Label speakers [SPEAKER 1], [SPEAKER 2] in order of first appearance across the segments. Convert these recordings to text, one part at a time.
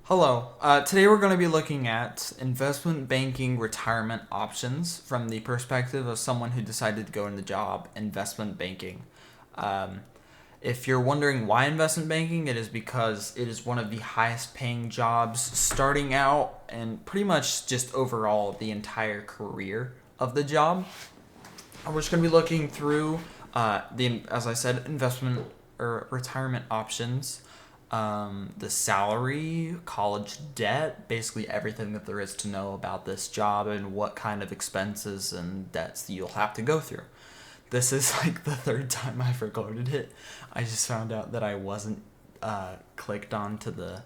[SPEAKER 1] Hello. Today we're going to be looking at investment banking retirement options from the perspective of someone who decided to go in the job investment banking. Um, if you're wondering why investment banking, it is because it is one of the highest paying jobs starting out and pretty much just overall the entire career of the job. We're just going to be looking through as I said, investment or retirement options, the salary, college debt, basically everything that there is to know about this job and what kind of expenses and debts you'll have to go through. This is like the third time I've recorded it. I just found out that I wasn't clicked onto the.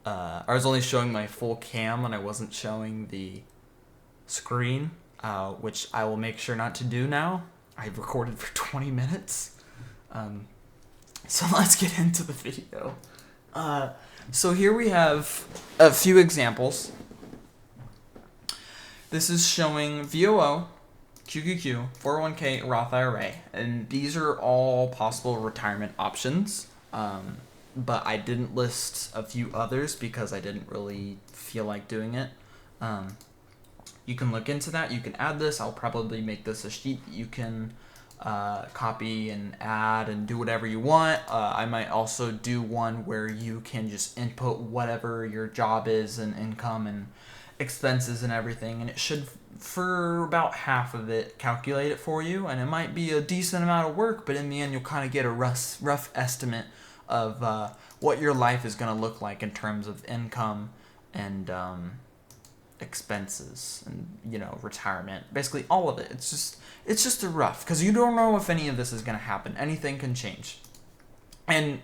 [SPEAKER 1] I was only showing my full cam and I wasn't showing the screen, which I will make sure not to do now. I've recorded for 20 minutes. So let's get into the video. So here we have a few examples. This is showing VOO, QQQ, 401k, Roth IRA, and these are all possible retirement options. But I didn't list a few others because I didn't really feel like doing it. You can look into that. You can add this. I'll probably make this a sheet that you can copy and add and do whatever you want. I might also do one where you can just input whatever your job is and income and expenses and everything, and it should, for about half of it, calculate it for you. And it might be a decent amount of work, but in the end, you'll kind of get a rough estimate of what your life is going to look like in terms of income and expenses and retirement, basically all of it. It's just a rough, because you don't know if any of this is going to happen. Anything can change. And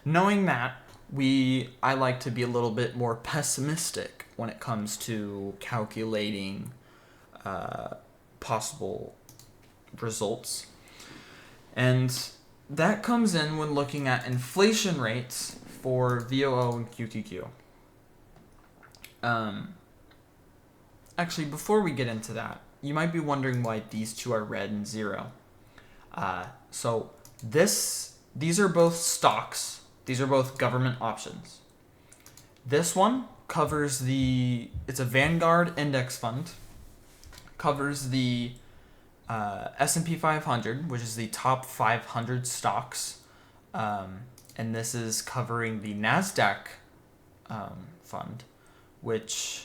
[SPEAKER 1] knowing that, I like to be a little bit more pessimistic when it comes to calculating possible results. And that comes in when looking at inflation rates for VOO and QQQ. Actually, before we get into that, you might be wondering why these two are red and zero. So these are both stocks. These are both government options. This one covers it's a Vanguard index fund, covers the S&P 500, which is the top 500 stocks, and this is covering the NASDAQ fund, which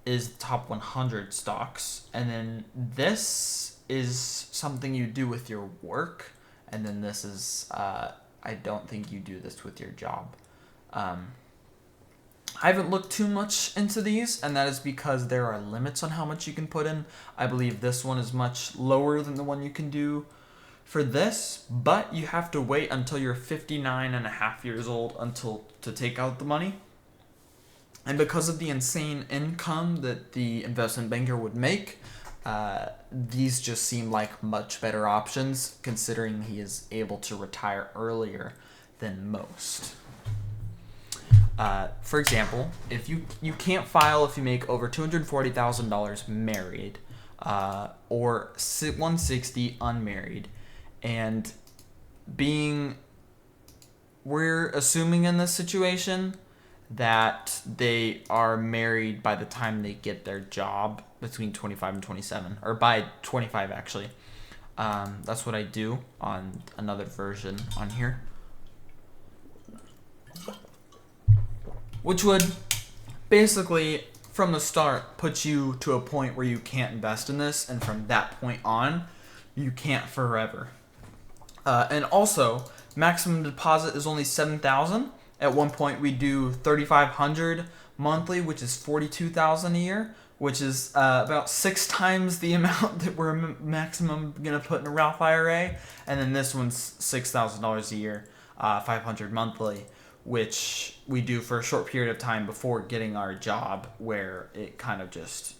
[SPEAKER 1] is top 100 stocks. And then this is something you do with your work, and then this is I don't think you do this with your job. I haven't looked too much into these, and that is because there are limits on how much you can put in. I believe this one is much lower than the one you can do for this, but you have to wait until you're 59 and a half years old to take out the money. And because of the insane income that the investment banker would make, these just seem like much better options, considering he is able to retire earlier than most. For example, if you can't file if you make over $240,000 married, or 160 unmarried, and we're assuming in this situation that they are married by the time they get their job between 25 and 27, or by 25 actually. That's what I do on another version on here, which would basically from the start put you to a point where you can't invest in this, and from that point on you can't forever. And also, maximum deposit is only $7,000. At one point we do $3,500 monthly, which is $42,000 a year, which is about 6 times the amount that we're maximum gonna put in a Roth IRA. And then this one's $6,000 a year, $500 monthly, which we do for a short period of time before getting our job, where it kind of just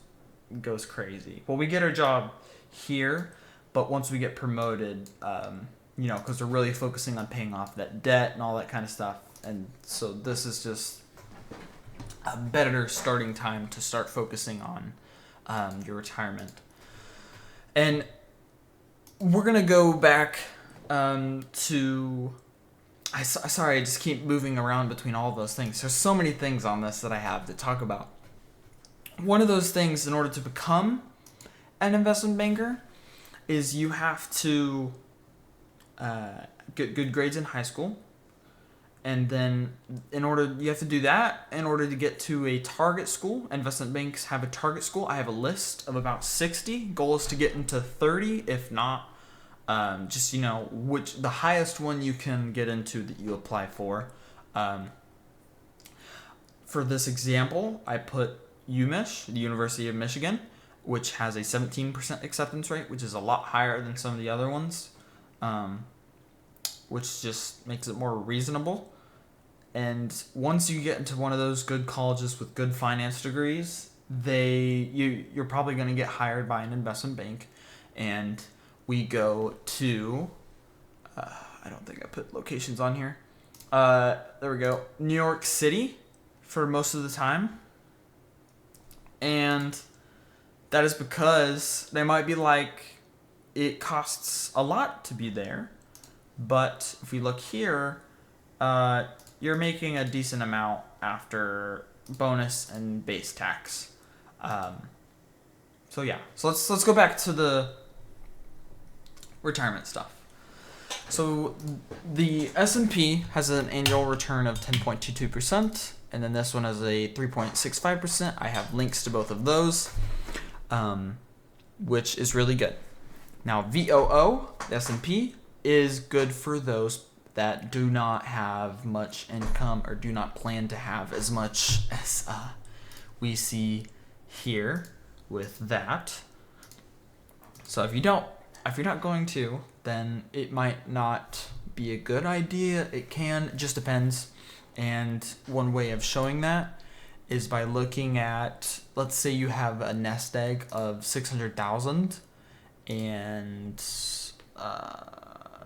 [SPEAKER 1] goes crazy. Well, we get our job here, but once we get promoted, because we're really focusing on paying off that debt and all that kind of stuff. And so this is just a better starting time to start focusing on your retirement. And we're going to go back to Sorry, I just keep moving around between all of those things. There's so many things on this that I have to talk about. One of those things, in order to become an investment banker, is you have to get good grades in high school. And then you have to do that in order to get to a target school. Investment banks have a target school. I have a list of about 60. Goal is to get into 30, if not, which the highest one you can get into that you apply for. For this example, I put UMich, the University of Michigan, which has a 17% acceptance rate, which is a lot higher than some of the other ones, which just makes it more reasonable. And once you get into one of those good colleges with good finance degrees, you're probably going to get hired by an investment bank. And we go to, I don't think I put locations on here. There we go. New York City for most of the time. And that is because they might be like, it costs a lot to be there. But if we look here, you're making a decent amount after bonus and base tax. So let's go back to the retirement stuff. So the S&P has an annual return of 10.22%, and then this one has a 3.65%. I have links to both of those, which is really good. Now VOO, the S&P, is good for those that do not have much income or do not plan to have as much as we see here with that. So if you're not going to, then it might not be a good idea. It can, it just depends. And one way of showing that is by looking at, let's say you have a nest egg of 600,000, and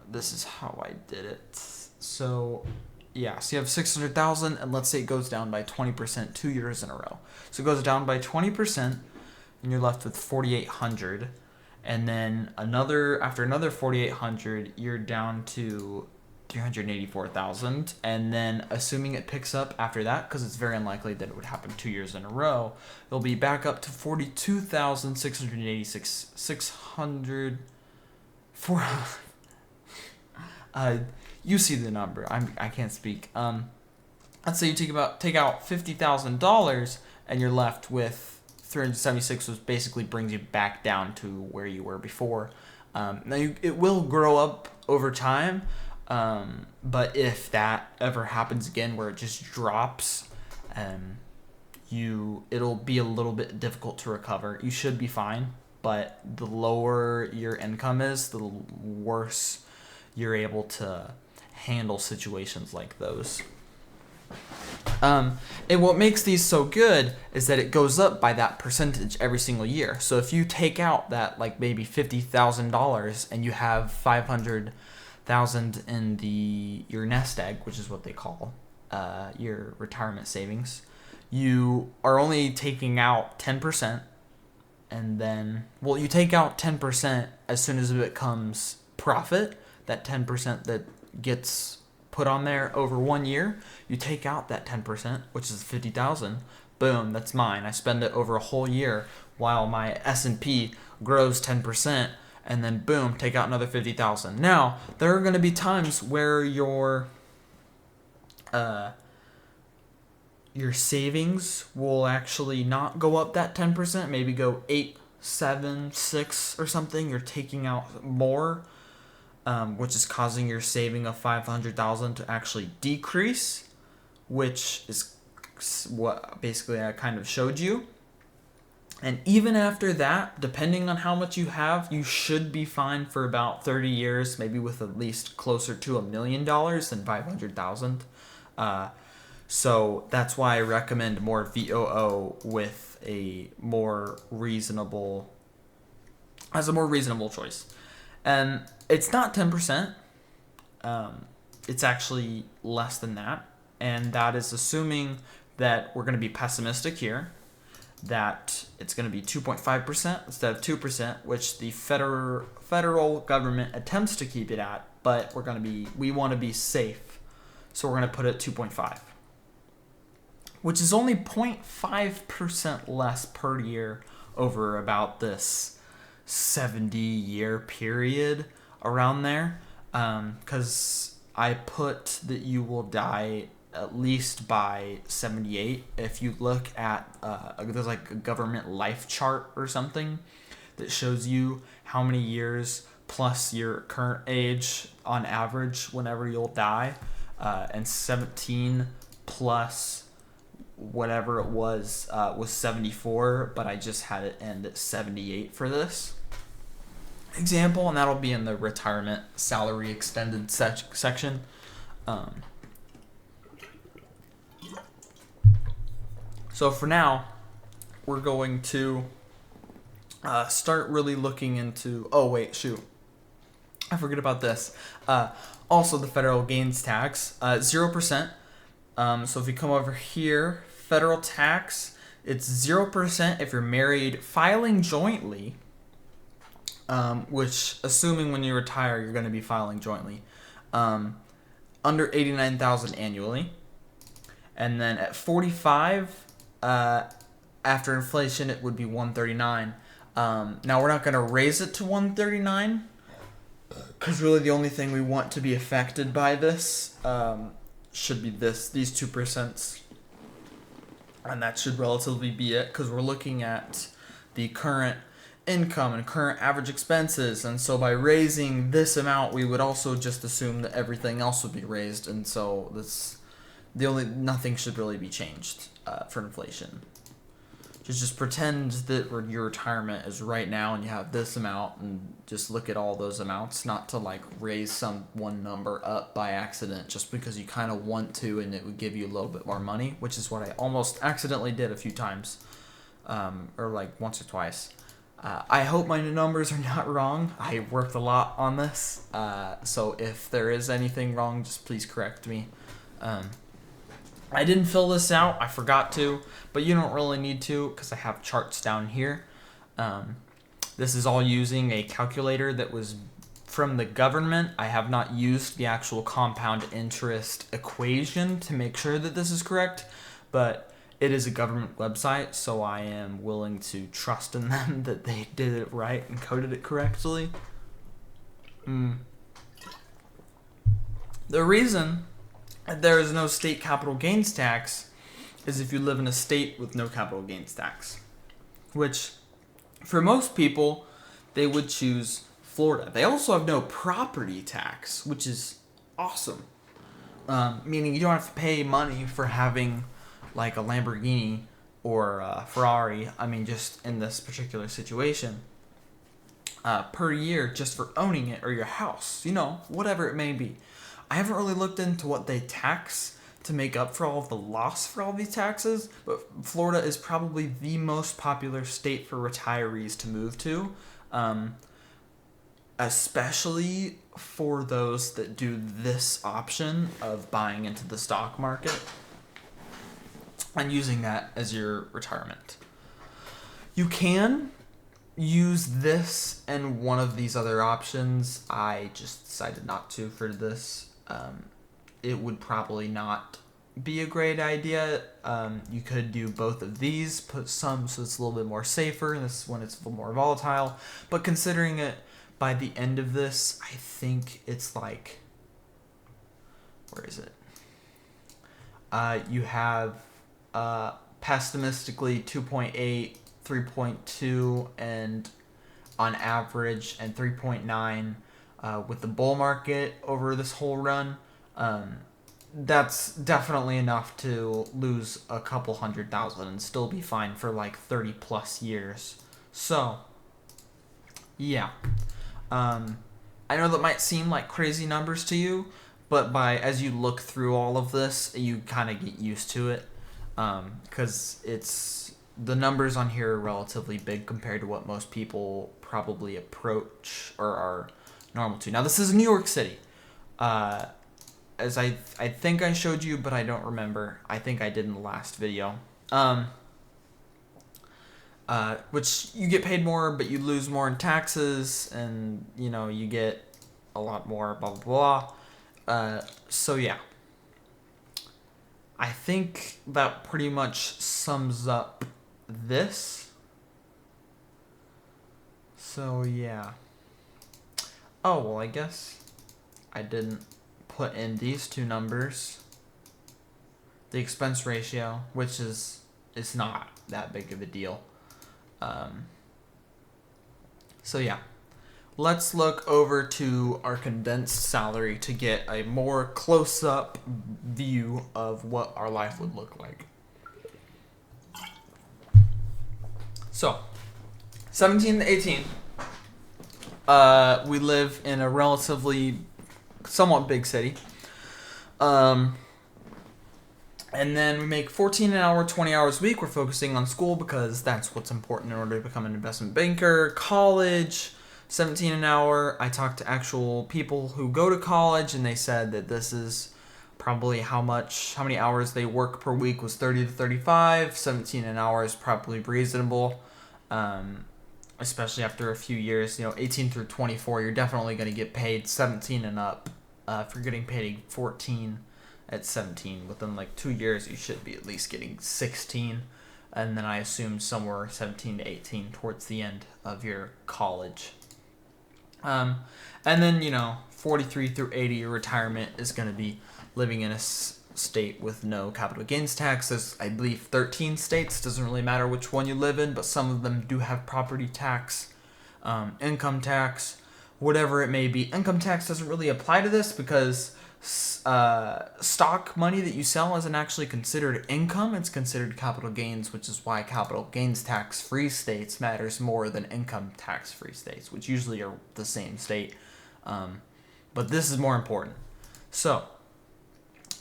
[SPEAKER 1] this is how I did it. So you have 600,000, and let's say it goes down by 20% 2 years in a row. So it goes down by 20%, and you're left with 4,800. And then after another 4,800, you're down to 384,000. And then assuming it picks up after that, because it's very unlikely that it would happen 2 years in a row, it'll be back up to 42,686. 600. You see the number. I can't speak. Let's say you take out $50,000 and you're left with 376, which basically brings you back down to where you were before. Now it will grow up over time, but if that ever happens again where it just drops, it'll be a little bit difficult to recover. You should be fine, but the lower your income is, the worse you're able to handle situations like those. And what makes these so good is that it goes up by that percentage every single year. So if you take out that like maybe $50,000 and you have 500,000 in your nest egg, which is what they call your retirement savings, you are only taking out 10%, and then you take out 10% as soon as it becomes profit. That 10% that gets put on there over 1 year, you take out that 10%, which is 50,000. Boom, that's mine. I spend it over a whole year while my S&P grows 10%, and then boom, take out another 50,000. Now, there are going to be times where your savings will actually not go up that 10%, maybe go 8, 7, 6 or something. You're taking out more, which is causing your saving of 500,000 to actually decrease, which is what basically I kind of showed you. And even after that, depending on how much you have, you should be fine for about 30 years, maybe with at least closer to $1 million than 500,000. So that's why I recommend more VOO with a more reasonable choice. And it's not 10%. It's actually less than that. And that is assuming that we're going to be pessimistic here, that it's going to be 2.5% instead of 2%, which the federal government attempts to keep it at, but we want to be safe So we're going to put it 2.5, which is only 0.5% less per year over about this 70-year period around there. Because I put that you will die at least by 78. If you look at, there's like a government life chart or something that shows you how many years plus your current age on average whenever you'll die, and 17 plus whatever it was 74, but I just had it end at 78 for this example, and that'll be in the retirement salary extended section. So for now, we're going to start really looking into, oh wait, shoot, I forget about this. Also the federal gains tax, 0%. So if you come over here, federal tax, it's 0% if you're married filing jointly, which, assuming when you retire, you're going to be filing jointly, under 89,000 annually. And then at 45, after inflation, it would be 139. Now we're not going to raise it to 139, because really the only thing we want to be affected by this should be these 2%, and that should relatively be it, because we're looking at the current income and current average expenses, and so by raising this amount, we would also just assume that everything else would be raised, and so nothing should really be changed for inflation. Just pretend that your retirement is right now and you have this amount, and just look at all those amounts, not to like raise one number up by accident just because you kind of want to and it would give you a little bit more money, which is what I almost accidentally did a few times, or like once or twice. I hope my numbers are not wrong. I worked a lot on this, so if there is anything wrong, just please correct me. I didn't fill this out. I forgot to, but you don't really need to because I have charts down here. This is all using a calculator that was from the government. I have not used the actual compound interest equation to make sure that this is correct, but it is a government website, so I am willing to trust in them that they did it right and coded it correctly. The reason there is no state capital gains tax is if you live in a state with no capital gains tax, which for most people, they would choose Florida. They also have no property tax, which is awesome. Meaning you don't have to pay money for having like a Lamborghini or a Ferrari. I mean, just in this particular situation, per year just for owning it, or your house, whatever it may be. I haven't really looked into what they tax to make up for all of the loss for all these taxes, but Florida is probably the most popular state for retirees to move to, especially for those that do this option of buying into the stock market and using that as your retirement. You can use this and one of these other options. I just decided not to for this. It would probably not be a great idea. You could do both of these, put some so it's a little bit more safer, and this one it's a little more volatile. But considering it, by the end of this, I think it's like, where is it? You have pessimistically 2.8, 3.2, and on average, and 3.9 with the bull market over this whole run. That's definitely enough to lose a couple $100,000 and still be fine for like 30 plus years. So, yeah. I know that might seem like crazy numbers to you, but as you look through all of this, you kind of get used to it, because the numbers on here are relatively big compared to what most people probably approach or are normal to. Now, this is New York City. As I think I showed you, but I don't remember. I think I did in the last video. Which you get paid more, but you lose more in taxes, and you get a lot more, blah blah blah. So yeah. I think that pretty much sums up this. So yeah. Oh, well, I guess I didn't put in these two numbers. The expense ratio, which is not that big of a deal. So yeah. Let's look over to our condensed salary to get a more close-up view of what our life would look like. So, 17 to 18, we live in a relatively somewhat big city. And then we make 14 an hour, 20 hours a week. We're focusing on school because that's what's important in order to become an investment banker. College, 17 an hour. I talked to actual people who go to college, and they said that this is probably how many hours they work per week was 30 to 35. 17 an hour is probably reasonable, especially after a few years. 18 through 24, you're definitely going to get paid 17 and up. If you're getting paid 14 at 17, within like 2 years, you should be at least getting 16. And then I assume somewhere 17 to 18 towards the end of your college. And then, 43 through 80, your retirement is going to be living in a state with no capital gains tax. There's, I believe, 13 states. Doesn't really matter which one you live in, but some of them do have property tax, income tax, whatever it may be. Income tax doesn't really apply to this because stock money that you sell isn't actually considered income. It's considered capital gains, which is why capital gains tax-free states matters more than income tax-free states, which usually are the same state. But this is more important. So,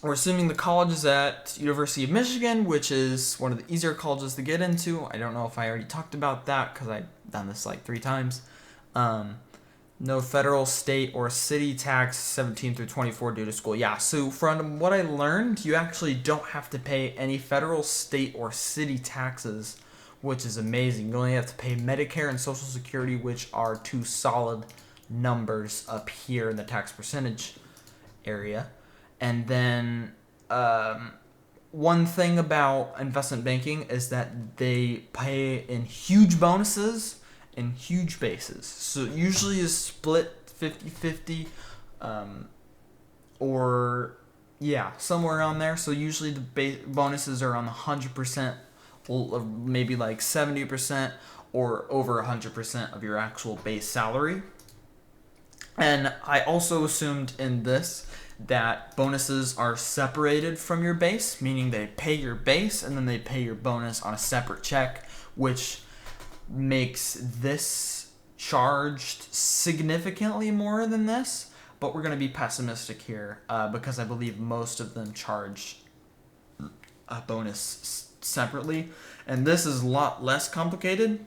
[SPEAKER 1] we're assuming the college is at University of Michigan, which is one of the easier colleges to get into. I don't know if I already talked about that because I've done this like 3 times. No federal, state, or city tax 17 through 24 due to school. Yeah, so from what I learned, you actually don't have to pay any federal, state, or city taxes, which is amazing. You only have to pay Medicare and Social Security, which are 2 solid numbers up here in the tax percentage area. And then one thing about investment banking is that they pay in huge bonuses and huge bases. So usually is split 50-50, or somewhere around there. So usually the bonuses are on 100%, maybe like 70%, or over 100% of your actual base salary. And I also assumed in this that bonuses are separated from your base, meaning they pay your base and then they pay your bonus on a separate check, which makes this charged significantly more than this. But we're going to be pessimistic here because I believe most of them charge a bonus separately. And this is a lot less complicated.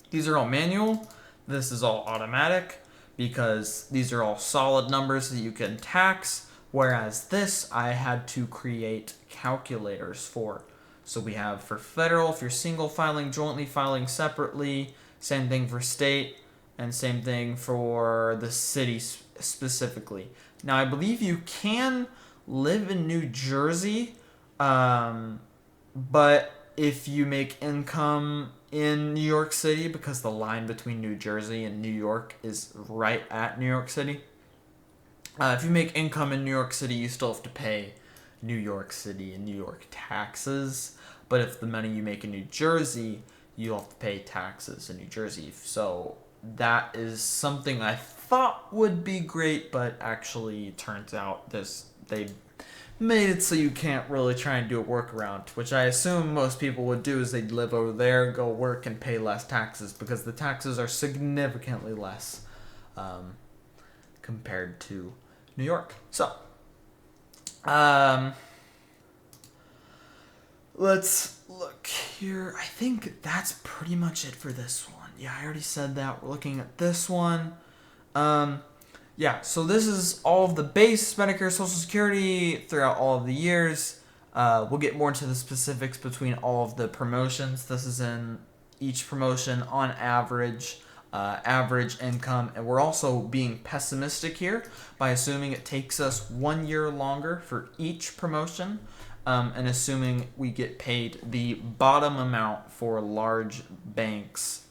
[SPEAKER 1] These are all manual. This is all automatic, because these are all solid numbers that you can tax, whereas this I had to create calculators for. So we have for federal, if you're single filing, jointly filing separately, same thing for state, and same thing for the city specifically. Now I believe you can live in New Jersey, but if you make income in New York City, because the line between New Jersey and New York is right at New York City. If you make income in New York City, you still have to pay New York City and New York taxes. But if the money you make in New Jersey, you have to pay taxes in New Jersey. So that is something I thought would be great, but actually turns out they made it so you can't really try and do a workaround, which I assume most people would do is they'd live over there, go work, and pay less taxes, because the taxes are significantly less compared to New York. So, let's look here. I think that's pretty much it for this one. Yeah, I already said that. We're looking at this one. So this is all of the base Medicare, Social Security throughout all of the years. We'll get more into the specifics between all of the promotions. This is in each promotion on average, average income. And we're also being pessimistic here by assuming it takes us 1 year longer for each promotion. and assuming we get paid the bottom amount for large banks,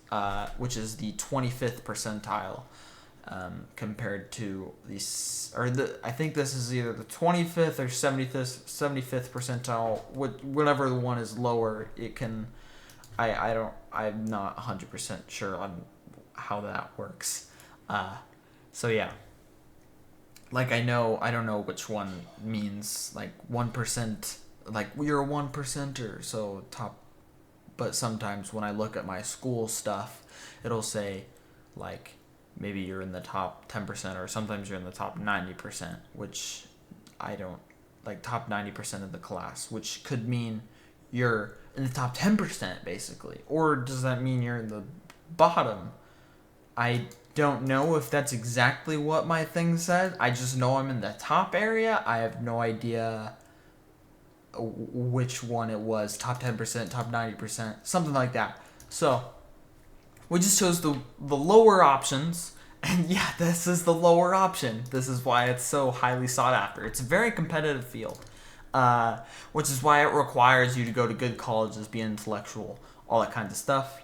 [SPEAKER 1] which is the 25th percentile, compared to I think this is either the 25th or 75th percentile. Whatever the one is lower, it can. I'm not 100% sure on how that works. So yeah. Like I don't know which one means like 1%, like you're a 1%er, so top. But sometimes when I look at my school stuff, it'll say like maybe you're in the top 10%, or sometimes you're in the top 90%, which I don't like, top 90% of the class, which could mean you're in the top 10% basically. Or does that mean you're in the bottom? I don't know if that's exactly what my thing said. I just know I'm in the top area. I have no idea which one it was, top 10%, top 90%, something like that. So we just chose the lower options, and yeah, this is the lower option. This is why it's so highly sought after. It's a very competitive field, which is why it requires you to go to good colleges, be intellectual, all that kind of stuff.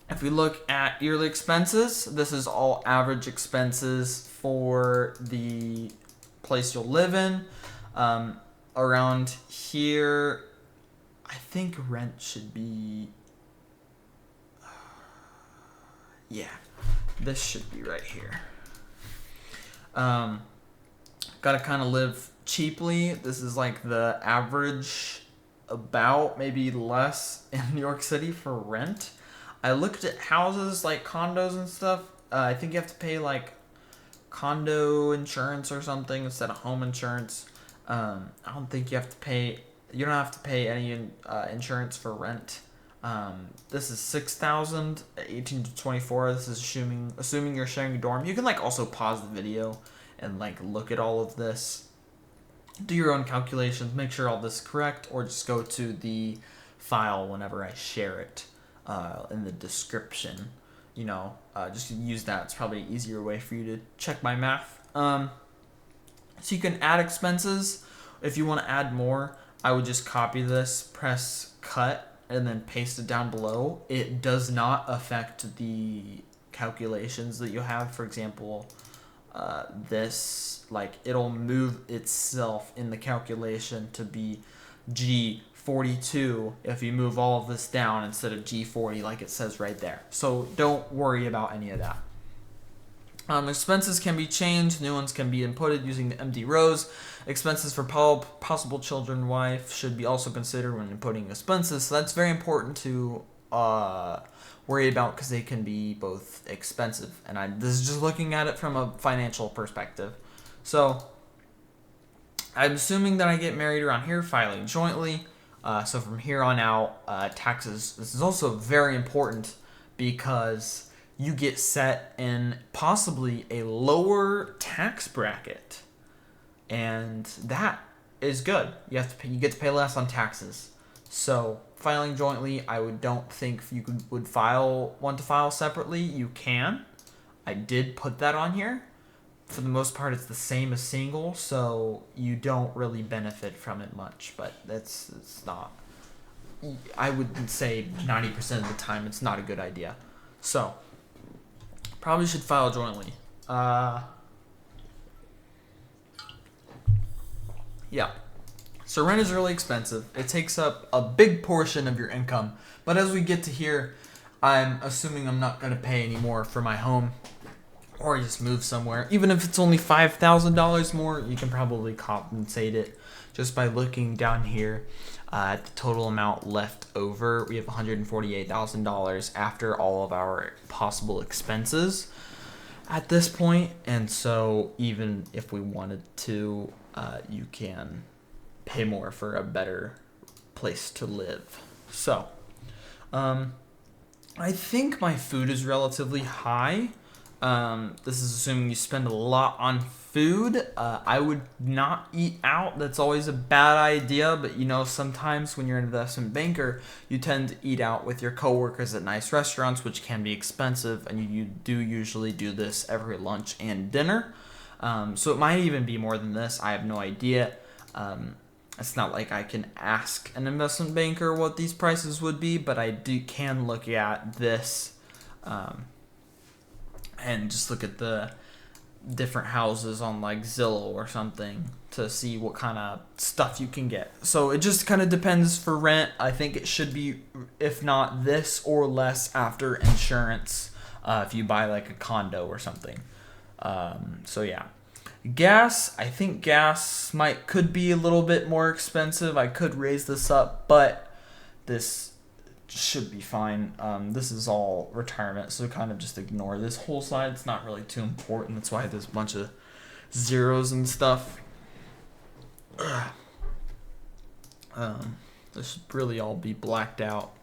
[SPEAKER 1] If we look at yearly expenses, this is all average expenses for the place you'll live in. Around here, I think rent should be... yeah, this should be right here. Gotta kind of live cheaply. This is like the average, about maybe less in New York City for rent. I looked at houses like condos and stuff. I think you have to pay like condo insurance or something instead of home insurance. I don't think you have to pay. You don't have to pay any insurance for rent. This is 6,000, 18 to 24. This is assuming you're sharing a dorm. You can like also pause the video and like look at all of this. Do your own calculations. Make sure all this is correct, or just go to the file whenever I share it in the description. Just use that. It's probably an easier way for you to check my math. So you can add expenses. If you want to add more, I would just copy this, press cut, and then paste it down below. It does not affect the calculations that you have. For example, this, like, it'll move itself in the calculation to be G42 if you move all of this down instead of G40 like it says right there. So don't worry about any of that. Expenses can be changed. New ones can be inputted using the empty rows. Expenses for possible children, wife should be also considered when inputting expenses. So that's very important to worry about, because they can be both expensive. And this is just looking at it from a financial perspective. So I'm assuming that I get married around here, filing jointly. So from here on out, taxes. This is also very important because you get set in possibly a lower tax bracket, and that is good. You get to pay less on taxes. So filing jointly, I don't think you would want to file separately. You can. I did put that on here. For the most part, it's the same as single, so you don't really benefit from it much. But it's not. I would say 90% of the time, it's not a good idea. So probably should file jointly. Yeah. So rent is really expensive. It takes up a big portion of your income. But as we get to here, I'm assuming I'm not going to pay any more for my home, or just move somewhere. Even if it's only $5,000 more, you can probably compensate it just by looking down here at the total amount left over. We have $148,000 after all of our possible expenses at this point. And so even if we wanted to, you can pay more for a better place to live. So I think my food is relatively high. This is assuming you spend a lot on food. I would not eat out. That's always a bad idea. But sometimes when you're an investment banker, you tend to eat out with your coworkers at nice restaurants, which can be expensive. And you do usually do this every lunch and dinner. So it might even be more than this. I have no idea. It's not like I can ask an investment banker what these prices would be, but I can look at this and just look at the different houses on like Zillow or something to see what kind of stuff you can get. So it just kind of depends for rent. I think it should be, if not this or less after insurance, if you buy like a condo or something. So yeah. Gas, I think gas could be a little bit more expensive. I could raise this up, but this should be fine. This is all retirement, so kind of just ignore this whole side. It's not really too important. That's why there's a bunch of zeros and stuff. This should really all be blacked out.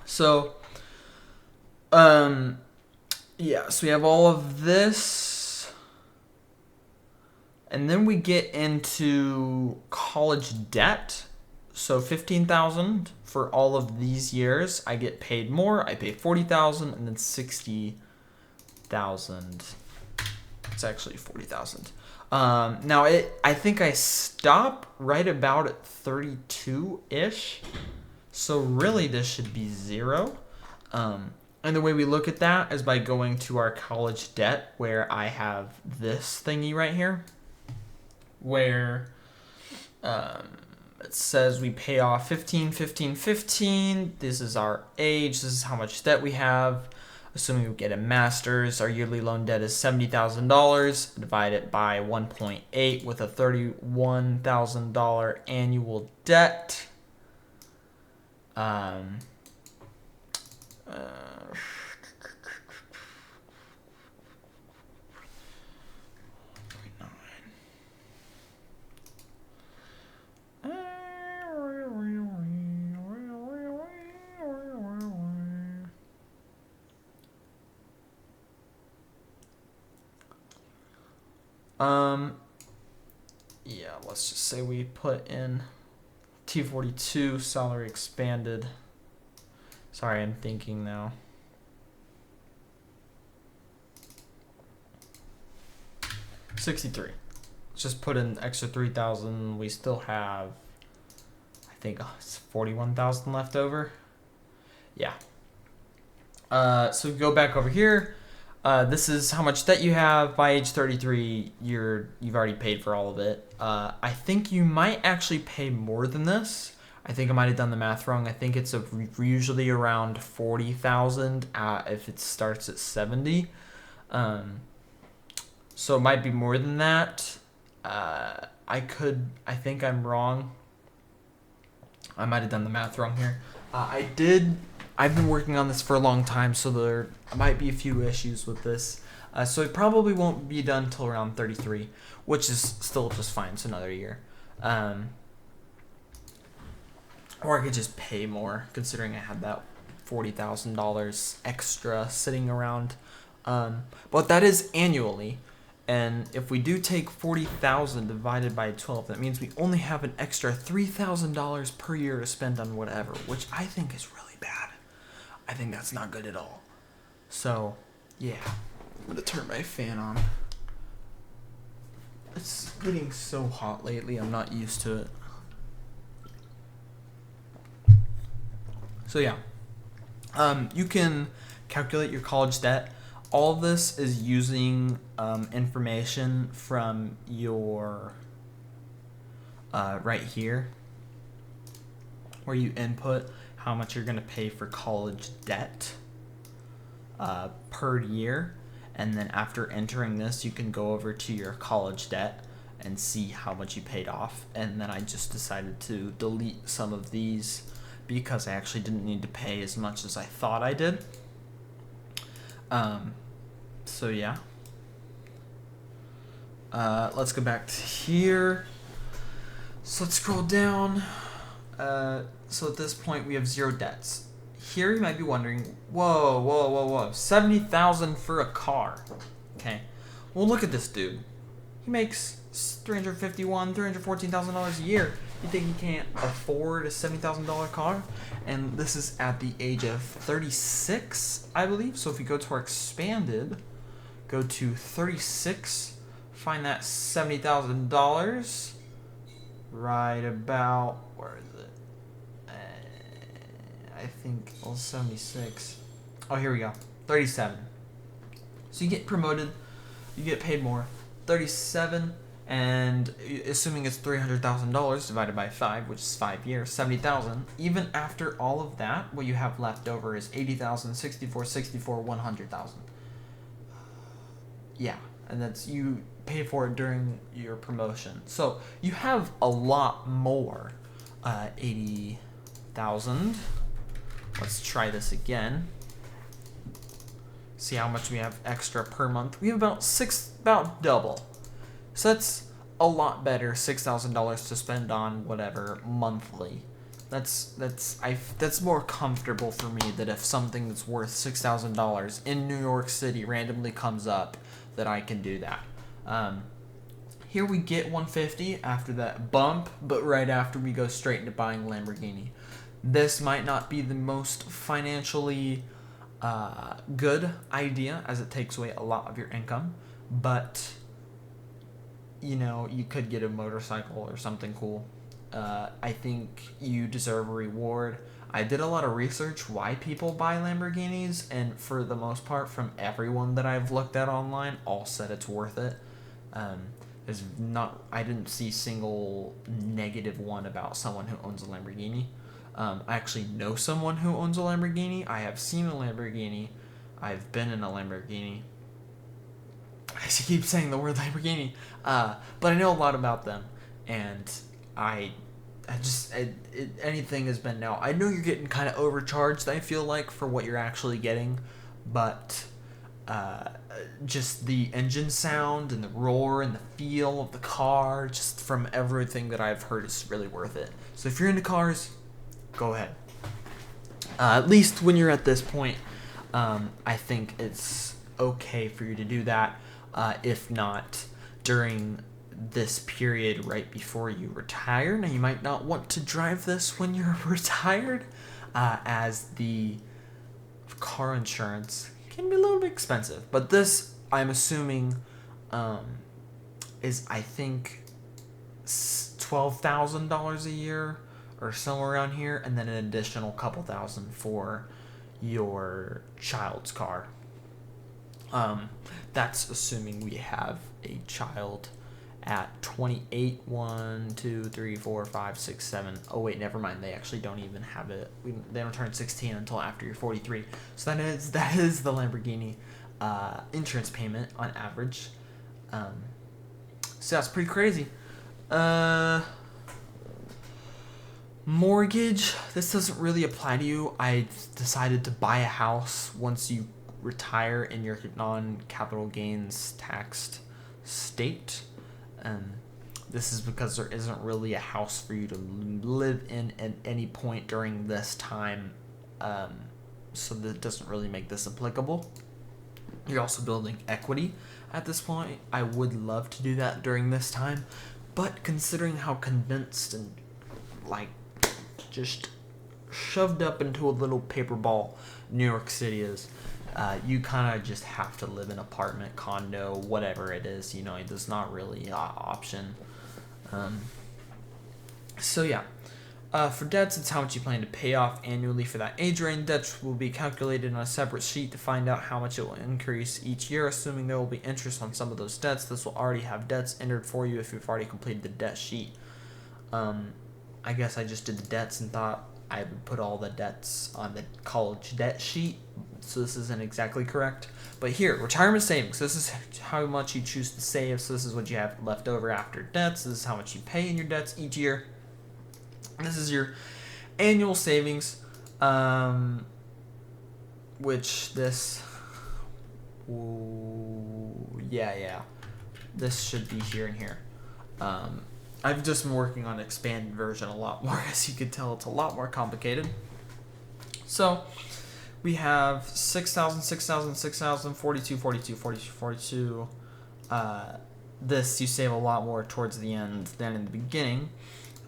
[SPEAKER 1] So, yeah, so we have all of this. And then we get into college debt. So $15,000 for all of these years. I get paid more. I pay $40,000 and then $60,000. It's actually $40,000. Now I think I stop right about at 32-ish. So really this should be 0. And the way we look at that is by going to our college debt, where I have this thingy right here, where it says we pay off 15, 15, 15. This is our age. This is how much debt we have. Assuming we get a master's, our yearly loan debt is $70,000. Divide it by 1.8 with a $31,000 annual debt. Yeah, let's just say we put in T42 salary expanded. Sorry, I'm thinking now. $63. Let's just put in extra $3,000. We still have, I think, it's $41,000 left over. Yeah. So go back over here. This is how much debt you have. By age 33, you've already paid for all of it. I think you might actually pay more than this. I think I might have done the math wrong. I think it's usually around 40,000 if it starts at 70. So it might be more than that. I think I'm wrong. I might have done the math wrong here. I've been working on this for a long time, so there might be a few issues with this. So it probably won't be done till around 33, which is still just fine. It's another year. Or I could just pay more, considering I had that $40,000 extra sitting around. But that is annually. And if we do take 40,000 divided by 12, that means we only have an extra $3,000 per year to spend on whatever, which I think is really bad. I think that's not good at all. So, yeah. I'm going to turn my fan on. It's getting so hot lately, I'm not used to it. So, yeah. You can calculate your college debt. All of this is using information from your right here, where you input how much you're going to pay for college debt per year. And then after entering this, you can go over to your college debt and see how much you paid off. And then I just decided to delete some of these because I actually didn't need to pay as much as I thought I did. So yeah. Let's go back to here. So let's scroll down. So at this point we have 0 debts. Here you might be wondering, whoa, 70,000 for a car. Okay. Well, look at this dude. He makes $314,000 a year. You think he can't afford a $70,000 car? And this is at the age of 36, I believe. So if we go to our expanded, go to 36, find that $70,000 right about, where is it? I think 76. Oh, here we go. 37. So you get promoted, you get paid more. 37, and assuming it's $300,000 divided by 5, which is 5 years, 70,000. Even after all of that, what you have left over is 80,000, 64, 64, 100,000. Yeah, and that's, you pay for it during your promotion. So you have a lot more. 80,000. Let's try this again. See how much we have extra per month. We have about double. So that's a lot better. $6,000 to spend on whatever monthly. That's more comfortable for me, that if something that's worth $6,000 in New York City randomly comes up, that I can do that. Here we get 150 after that bump, but right after we go straight into buying Lamborghini. This might not be the most financially good idea, as it takes away a lot of your income, but you could get a motorcycle or something cool. I think you deserve a reward. I did a lot of research why people buy Lamborghinis, and for the most part, from everyone that I've looked at online, all said it's worth it. I didn't see single negative one about someone who owns a Lamborghini. I actually know someone who owns a Lamborghini. I have seen a Lamborghini. I've been in a Lamborghini. I keep saying the word Lamborghini. But I know a lot about them. And anything has been now. I know you're getting kind of overcharged, I feel like, for what you're actually getting. But just the engine sound and the roar and the feel of the car, just from everything that I've heard, is really worth it. So if you're into cars, go ahead. At least when you're at this point, I think it's okay for you to do that. If not, during this period right before you retire. Now, you might not want to drive this when you're retired, as the car insurance can be a little bit expensive. But this, I'm assuming, is, I think, $12,000 a year or somewhere around here, and then an additional couple thousand for your child's car. That's assuming we have a child at 28. 1, 2, 3, 4, 5, 6, 7. Oh wait, never mind. They actually don't even have it. They don't turn 16 until after you're 43. So that is the Lamborghini insurance payment on average. So that's pretty crazy. Mortgage. This doesn't really apply to you. I decided to buy a house once you retire in your non-capital gains taxed state. This is because there isn't really a house for you to live in at any point during this time, so that doesn't really make this applicable. You're also building equity at this point. I would love to do that during this time, but considering how condensed and just shoved up into a little paper ball New York City is, you kind of just have to live in apartment, condo, whatever it is. There's not really an option. So yeah, for debts, it's how much you plan to pay off annually for that age range. Debts will be calculated on a separate sheet to find out how much it will increase each year, assuming there will be interest on some of those debts. This will already have debts entered for you if you've already completed the debt sheet. I guess I just did the debts and thought I would put all the debts on the college debt sheet, so this isn't exactly correct. But here, retirement savings. This is how much you choose to save, so this is what you have left over after debts. This is how much you pay in your debts each year. This is your annual savings, which this... This should be here and here. I've just been working on expanded version a lot more. As you can tell, it's a lot more complicated. So we have 6,000, 6,000, 6,000, 42, 42, 42, 42. This, you save a lot more towards the end than in the beginning.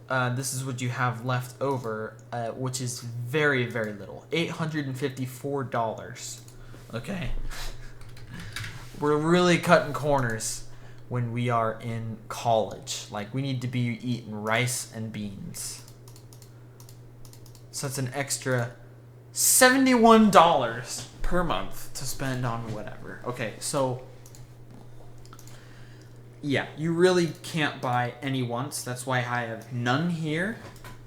[SPEAKER 1] This is what you have left over, which is very, very little. $854. Okay. We're really cutting corners when we are in college. Like, we need to be eating rice and beans. So that's an extra $71 per month to spend on whatever. Okay, so yeah, you really can't buy any once. That's why I have none here.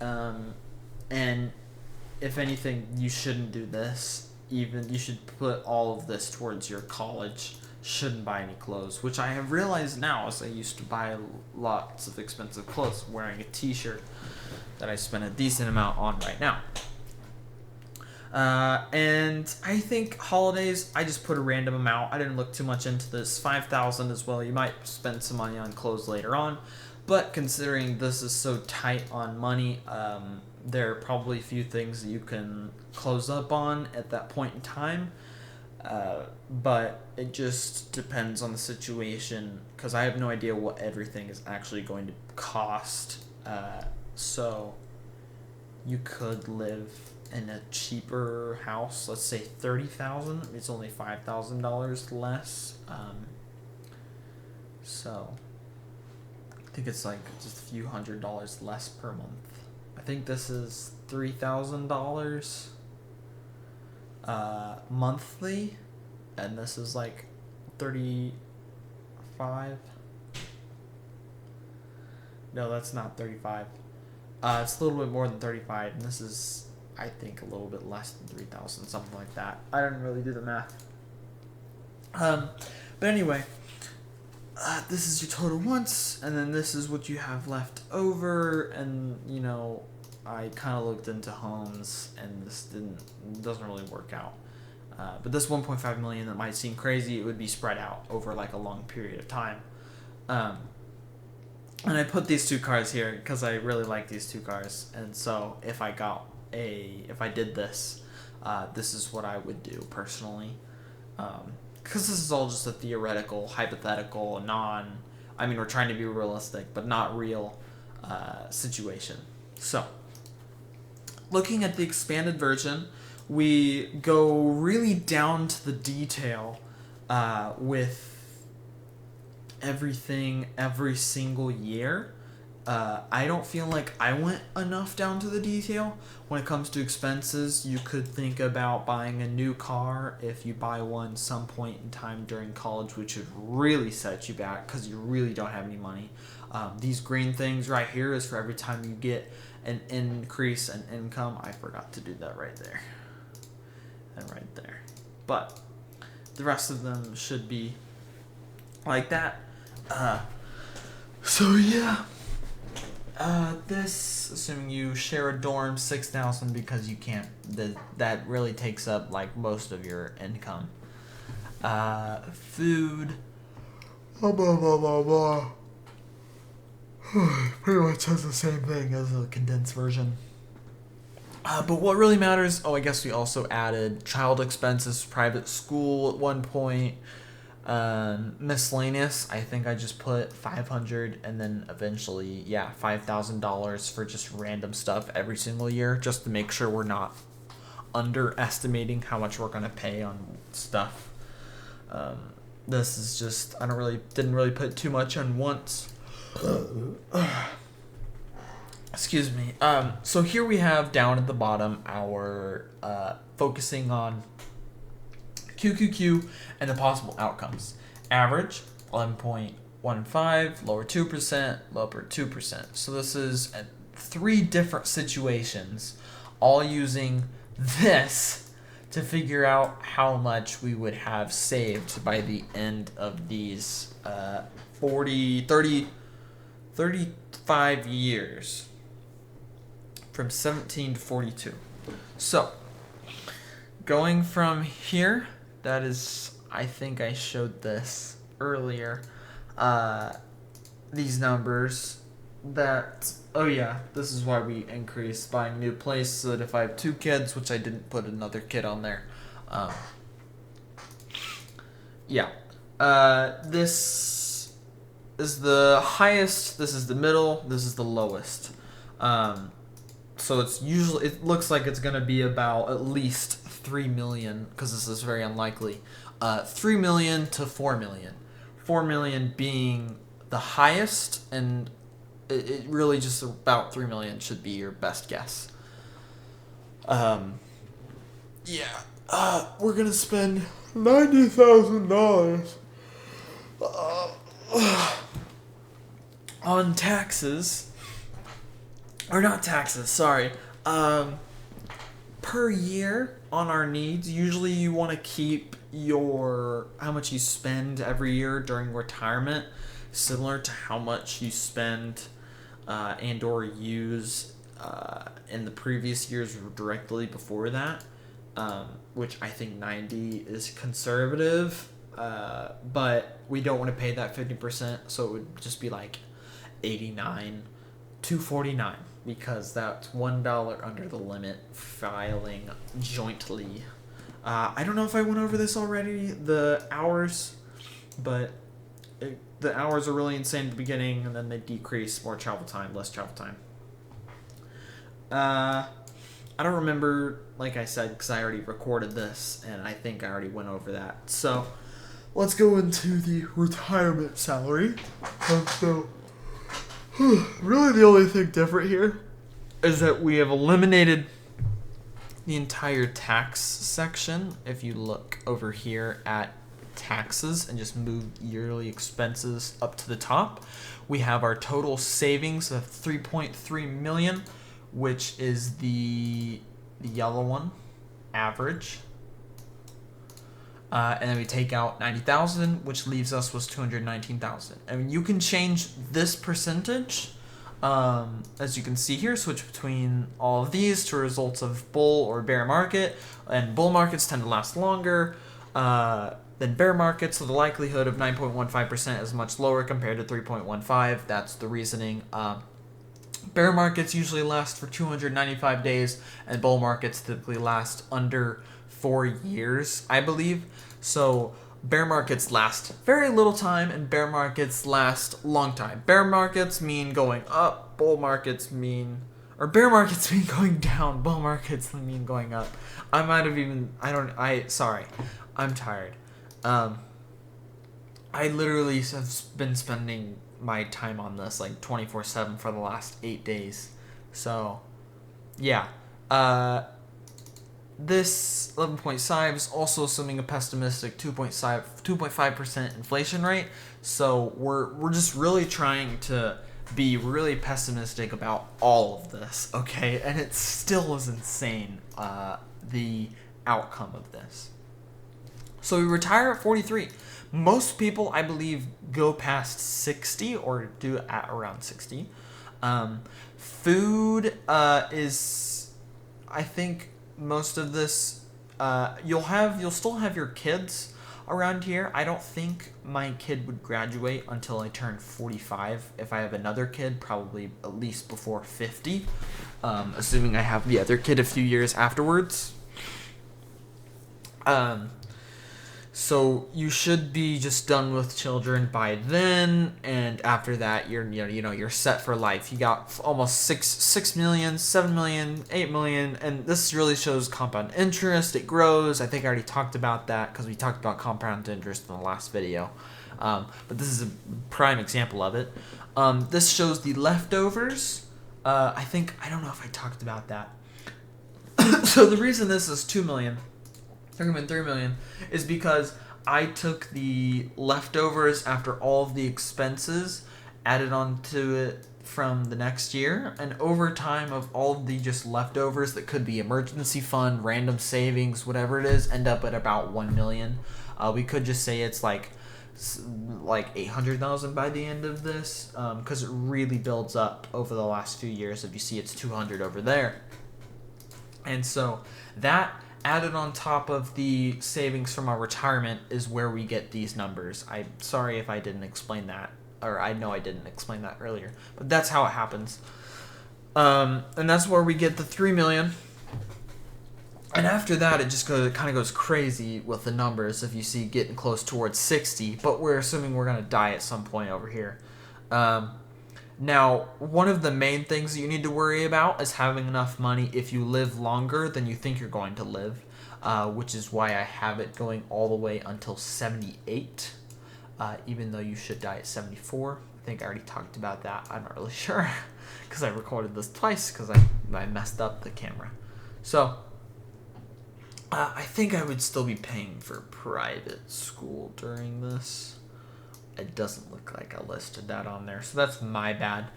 [SPEAKER 1] And if anything, you shouldn't do this. Even you should put all of this towards your college. Shouldn't buy any clothes, which I have realized now, as I used to buy lots of expensive clothes, wearing a t-shirt that I spend a decent amount on right now. And I think holidays, I just put a random amount. I didn't look too much into this. $5,000 as well. You might spend some money on clothes later on, but considering this is so tight on money, there are probably a few things that you can close up on at that point in time. But it just depends on the situation, because I have no idea what everything is actually going to cost. So you could live in a cheaper house, let's say $30,000. It's only $5,000 less. So I think it's like just a few $100s less per month. I think this is $3,000 monthly, and this is like 35. No, that's not 35. It's a little bit more than 35, and this is, I think, a little bit less than 3,000, something like that. I didn't really do the math. But anyway, this is your total once, and then this is what you have left over, and you know, I kind of looked into homes, and this doesn't really work out. But this 1.5 million, that might seem crazy, it would be spread out over like a long period of time. And I put these two cars here because I really like these two cars, and so if I did this, this is what I would do personally. Because this is all just a theoretical, hypothetical, we're trying to be realistic, but not real situation. So, looking at the expanded version, we go really down to the detail with everything every single year. I don't feel like I went enough down to the detail. When it comes to expenses, you could think about buying a new car if you buy one some point in time during college, which would really set you back because you really don't have any money. These green things right here is for every time you get an increase in income. I forgot to do that right there and right there. But the rest of them should be like that. So yeah. This, assuming you share a dorm, $6,000 because you can't. That really takes up like most of your income. Food. Blah blah blah blah blah. Pretty much has the same thing as a condensed version. But what really matters? Oh, I guess we also added child expenses, private school at one point. Miscellaneous, I think I just put $500, and then eventually, $5,000 for just random stuff every single year, just to make sure we're not underestimating how much we're gonna pay on stuff. This is just, didn't really put too much on once. Excuse me. So here we have down at the bottom our focusing on QQQ and the possible outcomes. Average, 11.15, lower 2%, lower 2%. So this is 3 different situations, all using this to figure out how much we would have saved by the end of these 35 years, from 17 to 42. So, going from here, that is, I think I showed this earlier, these numbers, this is why we increased buying new place, so that if I have 2 kids, which I didn't put another kid on there, this is the highest, this is the middle, this is the lowest. So it looks like it's going to be about at least 3 million, because this is very unlikely. 3 million to 4 million 4 million being the highest, and it really just about 3 million should be your best guess. Yeah. We're gonna spend $90,000 on taxes. Or not taxes, sorry. Per year on our needs. Usually you want to keep your how much you spend every year during retirement similar to how much you spend and or use in the previous years directly before that, which I think 90 is conservative, but we don't want to pay that 50%, so it would just be like 89 $249 because that's $1 under the limit filing jointly. I don't know if I went over this already, the hours, but the hours are really insane at the beginning, and then they decrease, more travel time, less travel time. I don't remember, like I said, because I already recorded this, and I think I already went over that. So, let's go into the retirement salary. So, really the only thing different here is that we have eliminated the entire tax section. If you look over here at taxes and just move yearly expenses up to the top, we have our total savings of 3.3 million, which is the yellow one, average. And then we take out 90,000, which leaves us with 219,000. And you can change this percentage, as you can see here, switch between all of these to results of bull or bear market. And bull markets tend to last longer than bear markets, so the likelihood of 9.15% is much lower compared to 3.15. That's the reasoning. Bear markets usually last for 295 days, and bull markets typically last under 4 years, I believe. So bear markets last very little time, and bear markets last long time. Bear markets mean going up, bear markets mean going down, bull markets mean going up. Sorry, I'm tired. I literally have been spending my time on this like 24/7 for the last 8 days. So, yeah. This 11.5 is also assuming a pessimistic 2.5% inflation rate. So we're just really trying to be really pessimistic about all of this, okay? And it still is insane, the outcome of this. So we retire at 43. Most people, I believe, go past 60 or do at around 60. Food is, I think, most of this. You'll still have your kids around here. I don't think my kid would graduate until I turn 45. If I have another kid, probably at least before 50, assuming I have the other kid a few years afterwards. So you should be just done with children by then, and after that you're set for life. You got almost 6 million, 7 million, 8 million, and this really shows compound interest. It grows. I think I already talked about that because we talked about compound interest in the last video. But this is a prime example of it. This shows the leftovers. I don't know if I talked about that. So the reason this is 2 million, 3 million is because I took the leftovers after all of the expenses, added onto it from the next year, and over time of all of the just leftovers that could be emergency fund, random savings, whatever it is, end up at about 1 million. We could just say it's like 800,000 by the end of this, because it really builds up over the last few years. If you see, it's 200 over there. And so that added on top of the savings from our retirement is where we get these numbers. I'm sorry if I didn't explain that, or I know I didn't explain that earlier, but that's how it happens. And that's where we get the 3 million. And after that, it kind of goes crazy with the numbers. If you see getting close towards 60, but we're assuming we're gonna die at some point over here. Now, one of the main things that you need to worry about is having enough money if you live longer than you think you're going to live, which is why I have it going all the way until 78. even though you should die at 74. I think I already talked about that. I'm not really sure because I recorded this twice because I messed up the camera. So I think I would still be paying for private school during this. It doesn't look like I listed that on there, so that's my bad.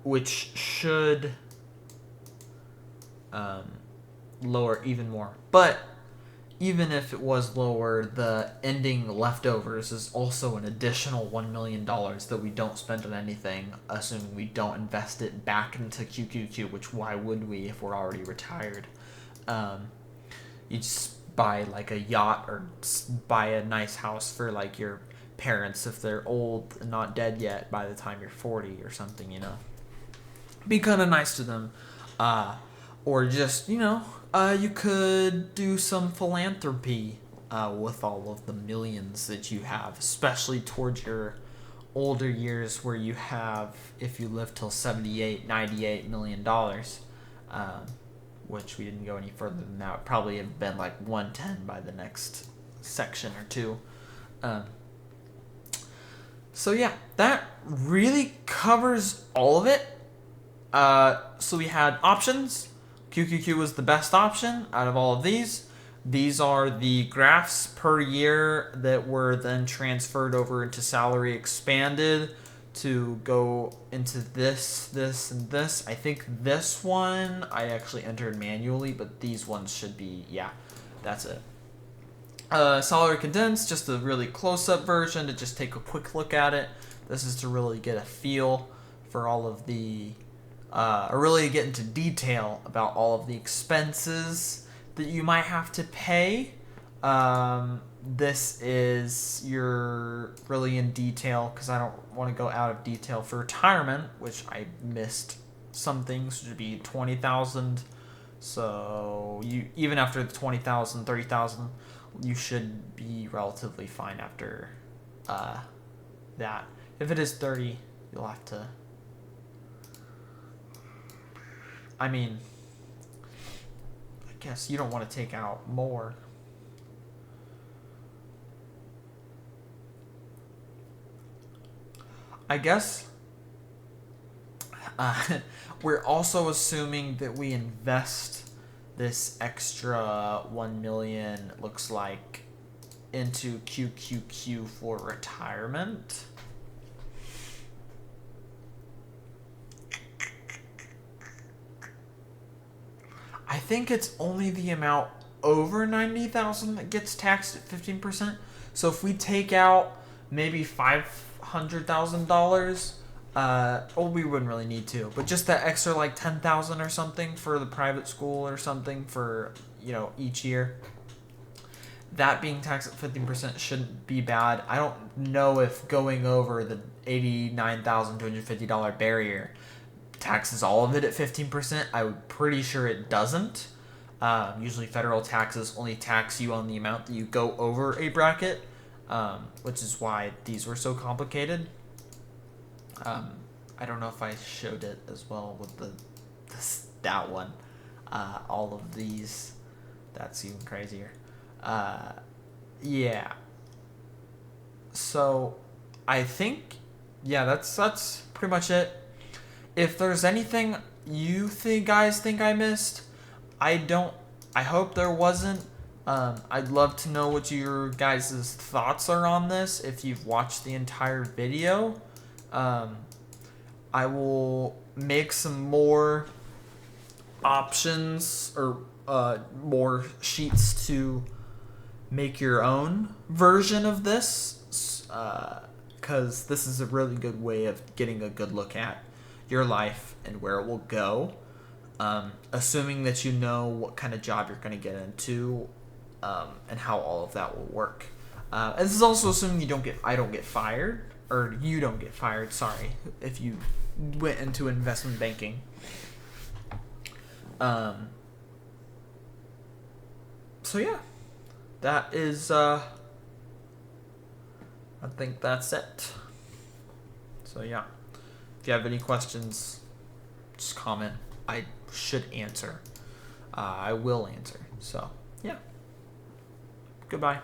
[SPEAKER 1] Which should lower even more. But even if it was lower, the ending leftovers is also an additional $1 million that we don't spend on anything, assuming we don't invest it back into QQQ, which why would we if we're already retired? You just buy like a yacht or buy a nice house for like your parents if they're old and not dead yet by the time you're 40 or something, you know. Be kind of nice to them. Or just, you know, you could do some philanthropy with all of the millions that you have, especially towards your older years where you have, if you live till 78, $98 million, which we didn't go any further than that. It would probably have been like 110 by the next section or two. So yeah, that really covers all of it. So we had options. QQQ was the best option out of all of these. These are the graphs per year that were then transferred over into salary expanded to go into this, and this. I think this one I actually entered manually, but these ones should be, yeah, that's it. Salary condensed, just a really close-up version to just take a quick look at it. This is to really get a feel for all of the or really get into detail about all of the expenses that you might have to pay. This is your really in detail because I don't want to go out of detail for retirement, which I missed some things, which would be 20,000. So you even after the 20,000, 30,000, you should be relatively fine after that. If it is 30, you'll have to. I mean, I guess you don't want to take out more. I guess we're also assuming that we invest this extra 1 million, looks like, into QQQ for retirement. I think it's only the amount over 90,000 that gets taxed at 15%. So if we take out maybe $500,000, well, we wouldn't really need to, but just that extra like 10,000 or something for the private school or something for, you know, each year. That being taxed at 15% shouldn't be bad. I don't know if going over the $89,250 barrier taxes all of it at 15%. I'm pretty sure it doesn't. Usually federal taxes only tax you on the amount that you go over a bracket, which is why these were so complicated. I don't know if I showed it as well with that one. All of these, that's even crazier. Yeah. So I think, yeah, that's pretty much it. If there's anything you guys think I missed, I hope there wasn't. I'd love to know what your guys' thoughts are on this if you've watched the entire video. I will make some more options or more sheets to make your own version of this, because this is a really good way of getting a good look at your life and where it will go, assuming that you know what kind of job you're going to get into, and how all of that will work. And this is also assuming I don't get fired, or you don't get fired, sorry, if you went into investment banking. So yeah, that is, I think that's it. So yeah, if you have any questions, just comment. I should answer. I will answer. So yeah, goodbye.